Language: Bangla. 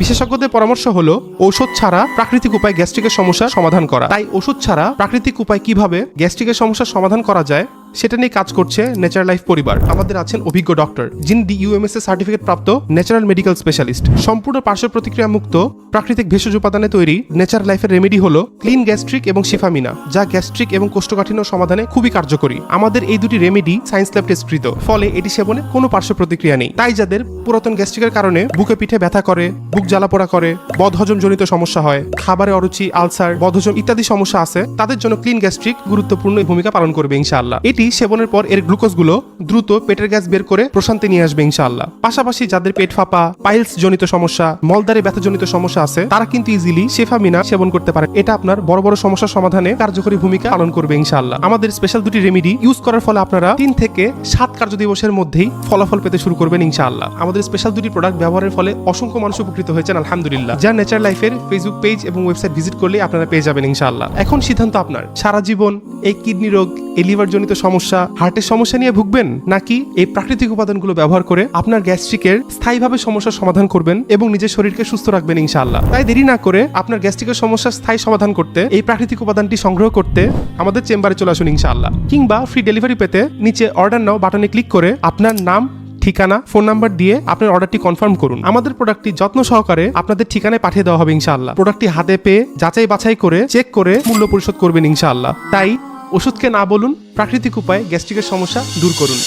বিশেষজ্ঞদের পরামর্শ হলো ঔষধ ছাড়া প্রাকৃতিক উপায়ে গ্যাস্ট্রিকের সমস্যার সমাধান করা। তাই ওষুধ ছাড়া প্রাকৃতিক উপায় কিভাবে গ্যাস্ট্রিকের সমস্যার সমাধান করা যায় সেটা নিয়ে কাজ করছে ন্যাচারাল লাইফ পরিবার। আমাদের আছেন অভিজ্ঞ ডক্টর, যিনি DUMSA সার্টিফিকেট প্রাপ্ত ন্যাচারাল মেডিকেল স্পেশালিস্ট। সম্পূর্ণ পার্শ্ব প্রতিক্রিয়া মুক্ত প্রাকৃতিক ভেষজ উপাদানে তৈরি ন্যাচারাল লাইফের রেমেডি হলো ক্লিন গ্যাস্ট্রিক এবং শিফামিনা, যা গ্যাস্ট্রিক এবং কোষ্ঠকাঠিন্য সমাধানে খুবই কার্যকরী। আমাদের এই দুটি রেমেডি সায়েন্স ল্যাব টেস্টকৃত, ফলে এটি সেবনে কোনো পার্শ্ব প্রতিক্রিয়া নেই। তাই যাদের পুরাতন গ্যাস্ট্রিকের কারণে বুকে পিঠে ব্যথা করে, বুক জ্বালাপোড়া করে, বদহজম জনিত সমস্যা হয়, খাবারে অরুচি, আলসার, বদহজম ইত্যাদি সমস্যা আছে, তাদের জন্য ক্লিন গ্যাস্ট্রিক গুরুত্বপূর্ণ ভূমিকা পালন করবে ইনশাআল্লাহ। এটি সেবনের পর এর গ্লুকোজগুলো দ্রুত পেটের গ্যাস বের করে প্রশান্তি নিয়ে আসবে ইনশাআল্লাহ। পাশাপাশি যাদের পেট ফাঁপা, পাইলস জনিত সমস্যা, মলদারে ব্যথা জনিত সমস্যা আছে, তারা কিন্তু ইজিলি শেফামিনা সেবন করতে পারে। এটা আপনার বড় বড় সমস্যার সমাধানে কার্যকরী ভূমিকা পালন করবে ইনশাআল্লাহ। আমাদের স্পেশাল দুটি রেমেডি ইউজ করার ফলে আপনারা 3 থেকে 7 কার্য দিবসের মধ্যেই ফলাফল পেতে শুরু করবেন ইনশাআল্লাহ। আমাদের স্পেশাল দুটি প্রোডাক্ট ব্যবহারের ফলে অসংখ্য মানুষ উপকৃত হয়েছেন আলহামদুলিল্লাহ। যা ন্যাচারাল লাইফের ফেসবুক পেজ এবং ওয়েবসাইট ভিজিট করলে আপনারা পেয়ে যাবেন ইনশাআল্লাহ। এখন সিদ্ধান্ত আপনার। সারা জীবন এই কিডনি রোগ, এই লিভার জনিত সমস্যা, হার্টের সমস্যা নিয়ে ভুগবেন, নাকি এই প্রাকৃতিক উপাদানগুলো ব্যবহার করে আপনার গ্যাস্ট্রিকের স্থায়ীভাবে সমস্যার সমাধান করবেন এবং নিজের শরীরকে সুস্থ রাখবেন ইনশাআল্লাহ। তাই দেরি না করে আপনার গ্যাস্ট্রিকের সমস্যার স্থায়ী সমাধান করতে, এই প্রাকৃতিক উপাদানটি সংগ্রহ করতে আমাদের চেম্বারে চলে আসুন ইনশাআল্লাহ। কিংবা ফ্রি ডেলিভারি পেতে নিচে অর্ডার নাও বাটনে ক্লিক করে আপনার নাম, ঠিকানা, ফোন নাম্বার দিয়ে আপনার অর্ডারটি কনফার্ম করুন। আমাদের প্রোডাক্টটি যত্ন সহকারে আপনাদের ঠিকানায় পাঠিয়ে দেওয়া হবে ইনশাআল্লাহ। প্রোডাক্টটি হাতে পেয়ে যাচাই বাছাই করে চেক করে মূল্য পরিশোধ করবেন ইনশাআল্লাহ। তাই ওষুধকে না বলুন, প্রাকৃতিক উপায়ে গ্যাস্ট্রিকের সমস্যা দূর করুন।